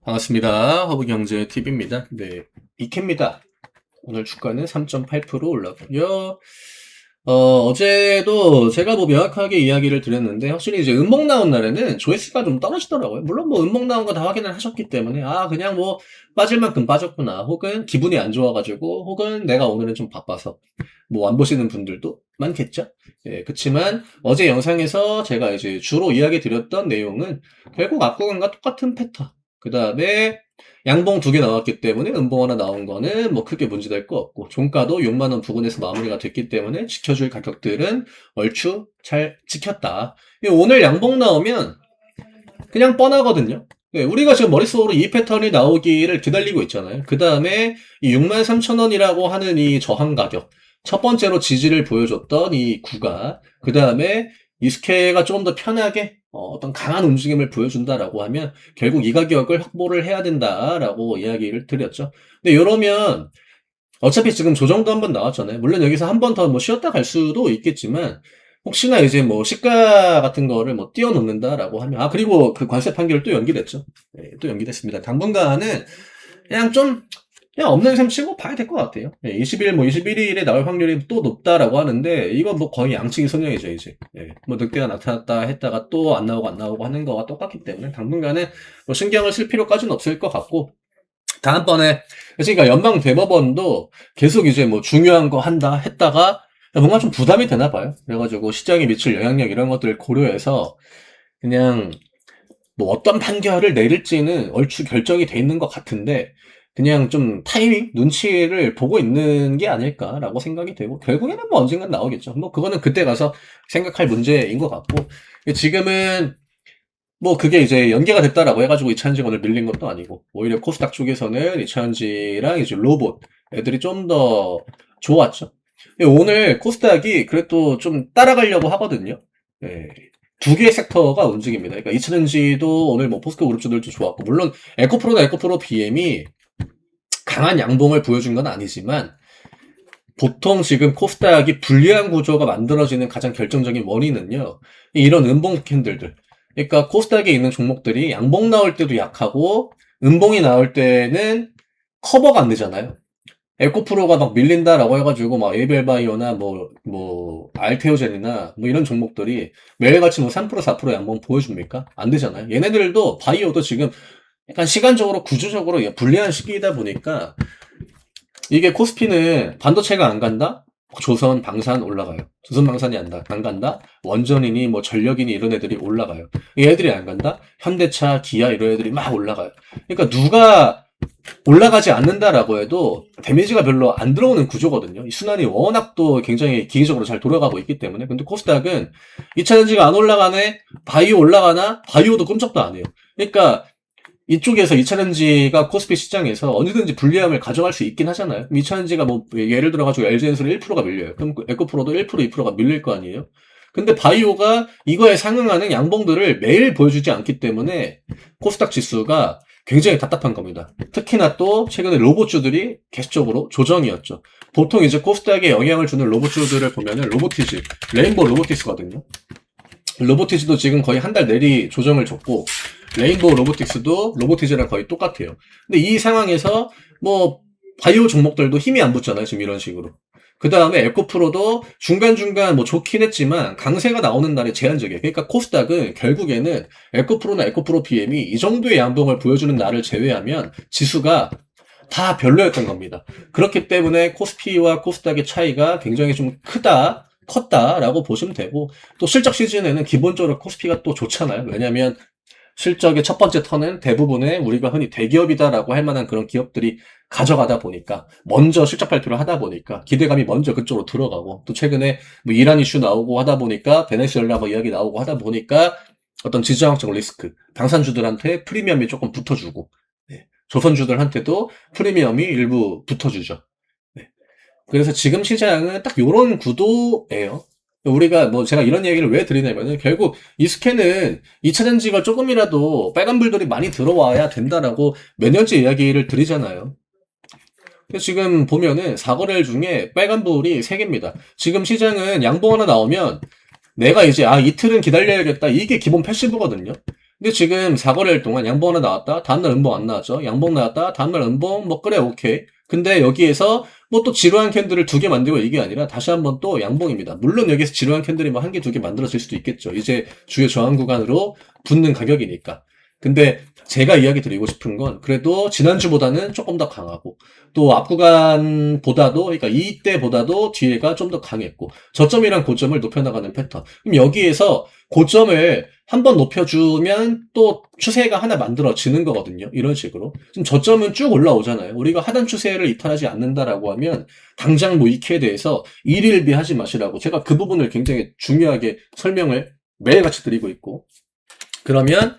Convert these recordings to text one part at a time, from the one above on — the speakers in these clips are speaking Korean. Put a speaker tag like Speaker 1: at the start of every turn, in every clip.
Speaker 1: 반갑습니다. 허브경제TV입니다. 네, 이케입니다. 오늘 주가는 3.8% 올라가고요. 어제도 제가 뭐 명확하게 이야기를 드렸는데, 확실히 이제 음봉 나온 날에는 조회수가 좀 떨어지더라고요. 물론 뭐 음봉 나온 거 다 확인을 하셨기 때문에, 그냥 뭐 빠질 만큼 빠졌구나. 혹은 기분이 안 좋아가지고, 혹은 내가 오늘은 좀 바빠서, 뭐 안 보시는 분들도 많겠죠? 예, 그치만 어제 영상에서 제가 이제 주로 이야기 드렸던 내용은 결국 앞구간과 똑같은 패턴. 그 다음에 양봉 2개 나왔기 때문에 음봉 하나 나온 거는 뭐 크게 문제될 거 없고, 종가도 6만원 부근에서 마무리가 됐기 때문에 지켜줄 가격들은 얼추 잘 지켰다. 오늘 양봉 나오면 그냥 뻔하거든요. 네, 우리가 지금 머릿속으로 이 패턴이 나오기를 기다리고 있잖아요. 그 다음에 이 63,000원이라고 하는 이 저항 가격, 첫 번째로 지지를 보여줬던 이 구간, 그 다음에 이스케가 조금 더 편하게 어떤 강한 움직임을 보여준다라고 하면 결국 이 가격을 확보를 해야 된다라고 이야기를 드렸죠. 근데 이러면 어차피 지금 조정도 한번 나왔잖아요. 물론 여기서 한 번 더 뭐 쉬었다 갈 수도 있겠지만, 혹시나 이제 뭐 시가 같은 거를 뭐 띄워놓는다라고 하면, 그리고 그 관세 판결 또 연기됐죠. 네, 또 연기됐습니다. 당분간은 그냥 좀 그냥 없는 셈 치고 봐야 될 것 같아요. 20일, 뭐 21일에 나올 확률이 또 높다라고 하는데, 이건 뭐 거의 양측이 손해이죠, 이제. 뭐 늑대가 나타났다 했다가 또 안 나오고 하는 거와 똑같기 때문에, 당분간은 뭐 신경을 쓸 필요까지는 없을 것 같고, 다음번에, 그러니까 연방 대법원도 계속 이제 뭐 중요한 거 한다 했다가 뭔가 좀 부담이 되나 봐요. 그래가지고 시장에 미칠 영향력 이런 것들을 고려해서 그냥 뭐 어떤 판결을 내릴지는 얼추 결정이 돼 있는 것 같은데, 그냥 좀 타이밍, 눈치를 보고 있는 게 아닐까라고 생각이 되고, 결국에는 뭐 언젠간 나오겠죠. 뭐 그거는 그때 가서 생각할 문제인 것 같고, 지금은 뭐 그게 이제 연계가 됐다라고 해가지고 이차전지가 오늘 밀린 것도 아니고, 오히려 코스닥 쪽에서는 이차전지랑 이제 로봇 애들이 좀 더 좋았죠. 오늘 코스닥이 그래도 좀 따라가려고 하거든요. 예. 두 개의 섹터가 움직입니다. 그러니까 이차전지도 오늘 뭐 포스코 그룹주들도 좋았고, 물론 에코프로나 에코프로 BM이 강한 양봉을 보여준 건 아니지만, 보통 지금 코스닥이 불리한 구조가 만들어지는 가장 결정적인 원인은요, 이런 음봉 캔들들. 그러니까 코스닥에 있는 종목들이 양봉 나올 때도 약하고 음봉이 나올 때는 커버가 안 되잖아요. 에코프로가 막 밀린다라고 해가지고 막 에이벨바이오나 알테오젠이나 뭐 이런 종목들이 매일같이 뭐 3% 4% 양봉 보여줍니까? 안 되잖아요. 얘네들도 바이오도 지금 약간 시간적으로 구조적으로 불리한 시기이다 보니까, 이게 코스피는 반도체가 안 간다? 조선, 방산 올라가요. 조선, 방산이 안 간다? 원전이니 뭐 전력이니 이런 애들이 올라가요. 이 애들이 안 간다? 현대차, 기아 이런 애들이 막 올라가요. 그러니까 누가 올라가지 않는다라고 해도 데미지가 별로 안 들어오는 구조거든요. 이 순환이 워낙 또 굉장히 기계적으로 잘 돌아가고 있기 때문에. 근데 코스닥은 2차전지가 안 올라가네? 바이오 올라가나? 바이오도 끔찍도 안 해요. 그러니까 이쪽에서 2차전지가 코스피 시장에서 어느든지 불리함을 가져갈 수 있긴 하잖아요. 2차전지가 뭐 예를 들어가지고 LG엔솔 1%가 밀려요. 그럼 에코프로도 1%, 2%가 밀릴 거 아니에요. 근데 바이오가 이거에 상응하는 양봉들을 매일 보여주지 않기 때문에 코스닥 지수가 굉장히 답답한 겁니다. 특히나 또 최근에 로봇주들이 계속적으로 조정이었죠. 보통 이제 코스닥에 영향을 주는 로봇주들을 보면은 로보티즈, 레인보우 로보틱스거든요. 로보티즈도 지금 거의 한 달 내리 조정을 줬고, 레인보우 로보틱스도 로보티즈랑 거의 똑같아요. 근데 이 상황에서 뭐 바이오 종목들도 힘이 안 붙잖아요, 지금 이런 식으로. 그 다음에 에코프로도 중간중간 뭐 좋긴 했지만 강세가 나오는 날이 제한적이에요. 그러니까 코스닥은 결국에는 에코프로나 에코프로 BM이 이 정도의 양봉을 보여주는 날을 제외하면 지수가 다 별로였던 겁니다. 그렇기 때문에 코스피와 코스닥의 차이가 굉장히 좀 컸다라고 보시면 되고, 또 실적 시즌에는 기본적으로 코스피가 또 좋잖아요. 왜냐면 실적의 첫 번째 턴은 대부분의 우리가 흔히 대기업이다라고 할 만한 그런 기업들이 가져가다 보니까, 먼저 실적 발표를 하다 보니까 기대감이 먼저 그쪽으로 들어가고, 또 최근에 뭐 이란 이슈 나오고 하다 보니까 베네수엘라 뭐 이야기 나오고 하다 보니까 어떤 지정학적 리스크, 당산주들한테 프리미엄이 조금 붙어주고, 조선주들한테도 프리미엄이 일부 붙어주죠. 네. 그래서 지금 시장은 딱 요런 구도예요. 우리가 뭐 제가 이런 얘기를 왜 드리냐면은, 결국 이스캔은 2차전지가 조금이라도 빨간불들이 많이 들어와야 된다라고 몇 년째 이야기를 드리잖아요. 지금 보면은 4거래일 중에 빨간불이 3개입니다. 지금 시장은 양봉 하나 나오면 내가 이제 이틀은 기다려야겠다, 이게 기본 패시브거든요. 근데 지금 4거래일 동안 양봉 하나 나왔다. 다음날 음봉 안 나왔죠. 양봉 나왔다. 다음날 음봉. 뭐 그래 오케이. 근데 여기에서 뭐 또 지루한 캔들을 2개 만들고 이게 아니라 다시 한번 또 양봉입니다. 물론 여기서 지루한 캔들이 뭐 1개, 2개 만들어질 수도 있겠죠. 이제 주요 저항 구간으로 붙는 가격이니까. 근데 제가 이야기 드리고 싶은 건 그래도 지난주보다는 조금 더 강하고 또 앞 구간보다도 그러니까 이때보다도 뒤에가 좀 더 강했고 저점이랑 고점을 높여나가는 패턴. 그럼 여기에서 고점을 한번 높여주면 또 추세가 하나 만들어지는 거거든요. 이런 식으로. 지금 저점은 쭉 올라오잖아요. 우리가 하단 추세를 이탈하지 않는다라고 하면 당장 뭐 이케에 대해서 일일비하지 마시라고 제가 그 부분을 굉장히 중요하게 설명을 매일같이 드리고 있고 그러면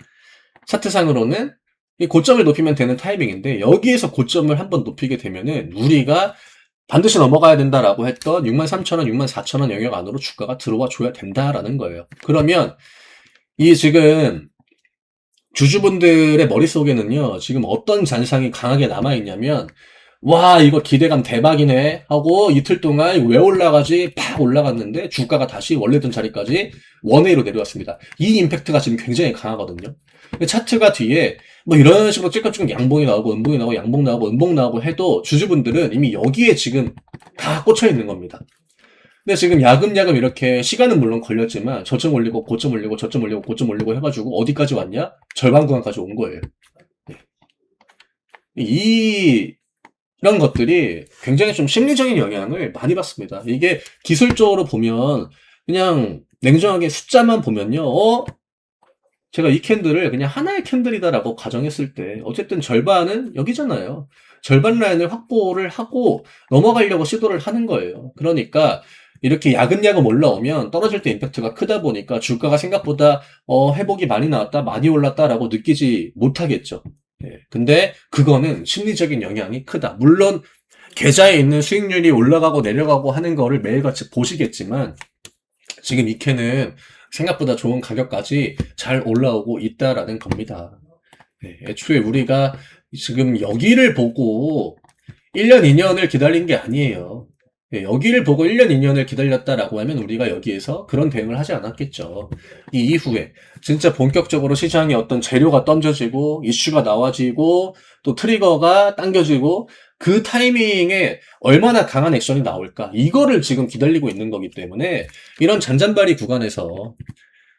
Speaker 1: 차트상으로는 이 고점을 높이면 되는 타이밍인데 여기에서 고점을 한번 높이게 되면은 우리가 반드시 넘어가야 된다라고 했던 63,000원, 64,000원 영역 안으로 주가가 들어와 줘야 된다라는 거예요. 그러면 이 지금 주주분들의 머릿속에는요, 지금 어떤 잔상이 강하게 남아있냐면, 와, 이거 기대감 대박이네 하고 이틀 동안 왜 올라가지? 팍 올라갔는데 주가가 다시 원래던 자리까지 원웨이로 내려왔습니다. 이 임팩트가 지금 굉장히 강하거든요. 차트가 뒤에 뭐 이런 식으로 찔끔찔끔 양봉이 나오고 음봉이 나오고 양봉 나오고 음봉 나오고 해도 주주분들은 이미 여기에 지금 다 꽂혀 있는 겁니다. 근데 지금 야금야금 이렇게 시간은 물론 걸렸지만 저점 올리고 고점 올리고 저점 올리고 고점 올리고 해가지고 어디까지 왔냐? 절반 구간까지 온 거예요. 이런 것들이 굉장히 좀 심리적인 영향을 많이 받습니다. 이게 기술적으로 보면 그냥 냉정하게 숫자만 보면요. 제가 이 캔들을 그냥 하나의 캔들이다라고 가정했을 때 어쨌든 절반은 여기잖아요. 절반 라인을 확보를 하고 넘어가려고 시도를 하는 거예요. 그러니까 이렇게 야금야금 올라오면 떨어질 때 임팩트가 크다 보니까 주가가 생각보다 회복이 많이 나왔다, 많이 올랐다라고 느끼지 못하겠죠. 예. 근데 그거는 심리적인 영향이 크다. 물론 계좌에 있는 수익률이 올라가고 내려가고 하는 거를 매일같이 보시겠지만 지금 이 캔은 생각보다 좋은 가격까지 잘 올라오고 있다라는 겁니다. 네, 애초에 우리가 지금 여기를 보고 1년, 2년을 기다린 게 아니에요. 네, 여기를 보고 1년, 2년을 기다렸다라고 하면 우리가 여기에서 그런 대응을 하지 않았겠죠. 이 이후에 진짜 본격적으로 시장에 어떤 재료가 던져지고 이슈가 나와지고 또 트리거가 당겨지고 그 타이밍에 얼마나 강한 액션이 나올까 이거를 지금 기다리고 있는 거기 때문에 이런 잔잔바리 구간에서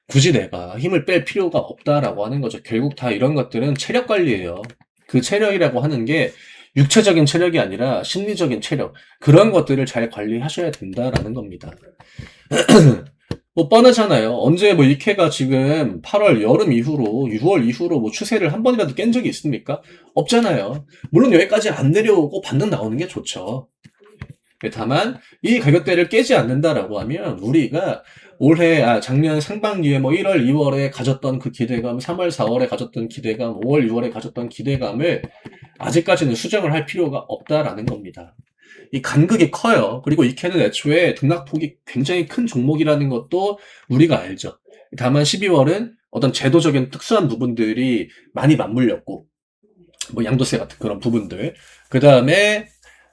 Speaker 1: 굳이 내가 힘을 뺄 필요가 없다라고 하는 거죠. 결국 다 이런 것들은 체력 관리예요. 그 체력이라고 하는 게 육체적인 체력이 아니라 심리적인 체력 그런 것들을 잘 관리하셔야 된다라는 겁니다. 뭐 뻔하잖아요. 언제 뭐 이케가 지금 8월 여름 이후로 6월 이후로 뭐 추세를 한 번이라도 깬 적이 있습니까? 없잖아요. 물론 여기까지 안 내려오고 반등 나오는 게 좋죠. 다만 이 가격대를 깨지 않는다라고 하면 우리가 작년 상반기에 뭐 1월, 2월에 가졌던 그 기대감, 3월, 4월에 가졌던 기대감, 5월, 6월에 가졌던 기대감을 아직까지는 수정을 할 필요가 없다라는 겁니다. 이 간극이 커요. 그리고 이케는 애초에 등락폭이 굉장히 큰 종목이라는 것도 우리가 알죠. 다만 12월은 어떤 제도적인 특수한 부분들이 많이 맞물렸고, 뭐 양도세 같은 그런 부분들. 그 다음에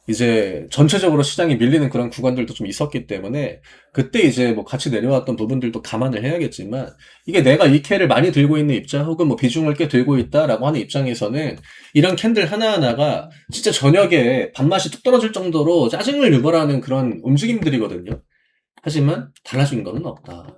Speaker 1: 이제 전체적으로 시장이 밀리는 그런 구간들도 좀 있었기 때문에 그때 이제 뭐 같이 내려왔던 부분들도 감안을 해야겠지만 이게 내가 이 캔을 많이 들고 있는 입장 혹은 뭐 비중을 꽤 들고 있다라고 하는 입장에서는 이런 캔들 하나하나가 진짜 저녁에 밥맛이 뚝 떨어질 정도로 짜증을 유발하는 그런 움직임들이거든요. 하지만 달라진 거는 없다.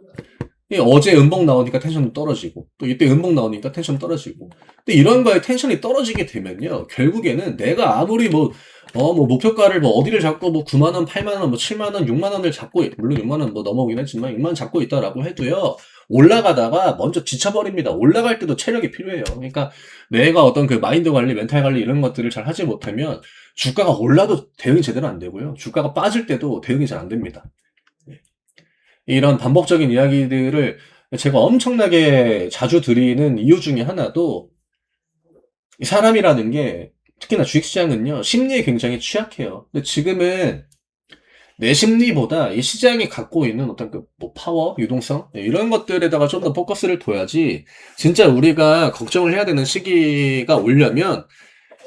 Speaker 1: 어제 음봉 나오니까 텐션도 떨어지고 또 이때 음봉 나오니까 텐션 떨어지고 근데 이런 거에 텐션이 떨어지게 되면요 결국에는 내가 아무리 뭐 목표가를 뭐 어디를 잡고 뭐 9만원, 8만원, 뭐 7만원, 6만원을 잡고 물론 6만원 뭐 넘어오긴 했지만 6만원 잡고 있다라고 해도요 올라가다가 먼저 지쳐버립니다. 올라갈 때도 체력이 필요해요. 그러니까 내가 어떤 그 마인드 관리, 멘탈 관리 이런 것들을 잘 하지 못하면 주가가 올라도 대응이 제대로 안 되고요 주가가 빠질 때도 대응이 잘 안 됩니다. 이런 반복적인 이야기들을 제가 엄청나게 자주 드리는 이유 중에 하나도 사람이라는 게 특히나 주식시장은요 심리에 굉장히 취약해요. 근데 지금은 내 심리보다 이 시장이 갖고 있는 어떤 그 뭐 파워, 유동성 이런 것들에다가 좀 더 포커스를 둬야지 진짜 우리가 걱정을 해야 되는 시기가 오려면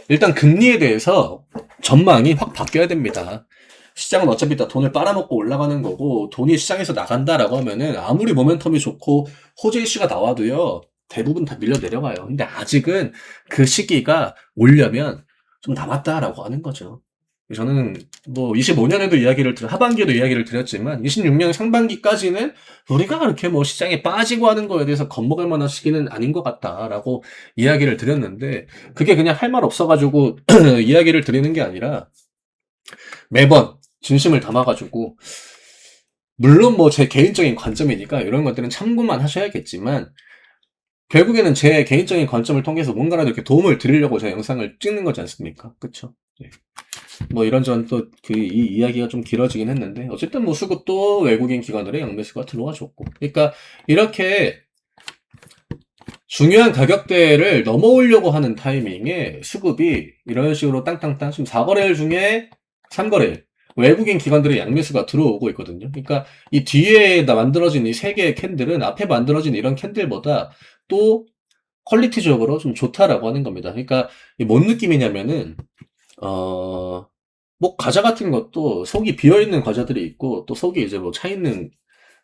Speaker 1: 일단 금리에 대해서 전망이 확 바뀌어야 됩니다. 시장은 어차피 다 돈을 빨아먹고 올라가는 거고 돈이 시장에서 나간다라고 하면은 아무리 모멘텀이 좋고 호재 이슈가 나와도요 대부분 다 밀려 내려가요. 근데 아직은 그 시기가 오려면 좀 남았다라고 하는 거죠. 저는 뭐 25년에도 하반기에도 이야기를 드렸지만 26년 상반기까지는 우리가 그렇게 뭐 시장에 빠지고 하는 거에 대해서 겁먹을 만한 시기는 아닌 것 같다라고 이야기를 드렸는데, 그게 그냥 할 말 없어가지고 이야기를 드리는 게 아니라 매번 진심을 담아가지고, 물론 뭐 제 개인적인 관점이니까 이런 것들은 참고만 하셔야겠지만, 결국에는 제 개인적인 관점을 통해서 뭔가라도 이렇게 도움을 드리려고 제가 영상을 찍는 거지 않습니까? 그쵸? 예. 뭐 이런저런 또 이 이야기가 좀 길어지긴 했는데, 어쨌든 뭐 수급도 외국인 기관들의 양매수가 들어와 줬고, 그러니까 이렇게 중요한 가격대를 넘어오려고 하는 타이밍에 수급이 이런 식으로 땅땅땅, 지금 4거래일 중에 3거래일 외국인 기관들의 양매수가 들어오고 있거든요. 그러니까 이 뒤에 만들어진 이 3개의 캔들은 앞에 만들어진 이런 캔들보다 또 퀄리티적으로 좀 좋다라고 하는 겁니다. 그러니까 뭔 느낌이냐면은 뭐 과자 같은 것도 속이 비어있는 과자들이 있고, 또 속이 이제 뭐 차있는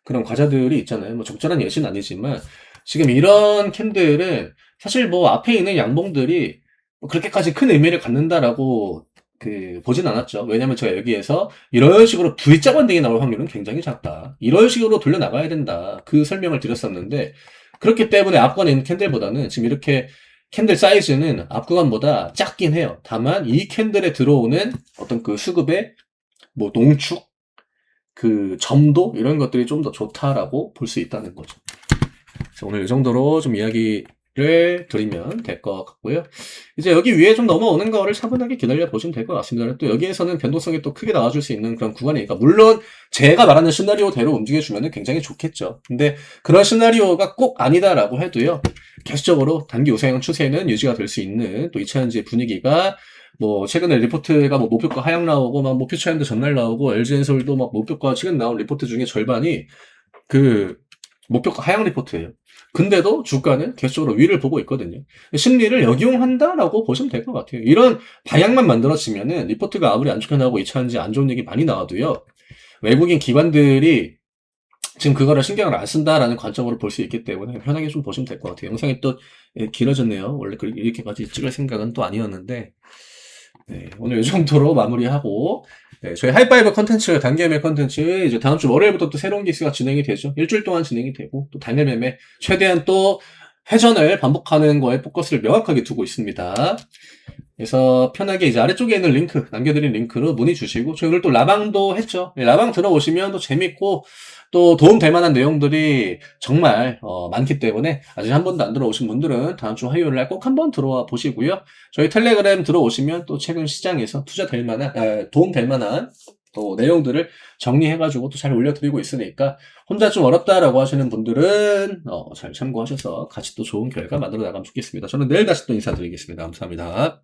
Speaker 1: 그런 과자들이 있잖아요. 뭐 적절한 예시는 아니지만, 지금 이런 캔들은 사실 뭐 앞에 있는 양봉들이 뭐 그렇게까지 큰 의미를 갖는다라고 보진 않았죠. 왜냐면 제가 여기에서 이런 식으로 V자 반등이 나올 확률은 굉장히 작다, 이런 식으로 돌려나가야 된다, 그 설명을 드렸었는데, 그렇기 때문에 앞권에 있는 캔들보다는 지금 이렇게 캔들 사이즈는 앞 구간보다 작긴 해요. 다만 이 캔들에 들어오는 어떤 그 수급의 뭐 농축, 그 점도, 이런 것들이 좀 더 좋다라고 볼 수 있다는 거죠. 그래서 오늘 이 정도로 좀 이야기를 드리면 될 것 같고요. 이제 여기 위에 좀 넘어오는 거를 차분하게 기다려 보시면 될 것 같습니다. 또 여기에서는 변동성이 또 크게 나와줄 수 있는 그런 구간이니까, 물론 제가 말하는 시나리오대로 움직여주면 굉장히 좋겠죠. 근데 그런 시나리오가 꼭 아니다라고 해도요, 계속적으로 단기 우상 추세는 유지가 될 수 있는 또 2차전지 분위기가, 뭐 최근에 리포트가 뭐 목표가 하향 나오고, 막 목표 트렌드 전날 나오고, LG엔솔도 막 목표가 최근 나온 리포트 중에 절반이 그 목표가 하향 리포트예요. 근데도 주가는 계속적으로 위를 보고 있거든요. 심리를 역이용한다라고 보시면 될 것 같아요. 이런 방향만 만들어지면은 리포트가 아무리 안 좋게 나오고 2차전지 안 좋은 얘기 많이 나와도요, 외국인 기관들이 지금 그거를 신경을 안 쓴다라는 관점으로 볼 수 있기 때문에 편하게 좀 보시면 될 것 같아요. 영상이 또 길어졌네요. 원래 이렇게까지 찍을 생각은 또 아니었는데, 네, 오늘 이 정도로 마무리하고, 네, 저희 하이파이브 컨텐츠, 단기 매매 컨텐츠, 이제 다음 주 월요일부터 또 새로운 기수가 진행이 되죠. 일주일 동안 진행이 되고, 또 단기 매매, 최대한 또 회전을 반복하는 거에 포커스를 명확하게 두고 있습니다. 그래서 편하게 이제 아래쪽에 있는 링크, 남겨드린 링크로 문의 주시고, 저희 오늘 또 라방도 했죠. 라방 들어오시면 또 재밌고, 또 도움될 만한 내용들이 정말 많기 때문에, 아직 한 번도 안 들어오신 분들은 다음 주 화요일날 꼭 한번 들어와 보시고요. 저희 텔레그램 들어오시면 또 최근 시장에서 투자될 만한, 도움될 만한 또 내용들을 정리해가지고 또 잘 올려드리고 있으니까, 혼자 좀 어렵다라고 하시는 분들은 잘 참고하셔서 같이 또 좋은 결과 만들어 나가면 좋겠습니다. 저는 내일 다시 또 인사드리겠습니다. 감사합니다.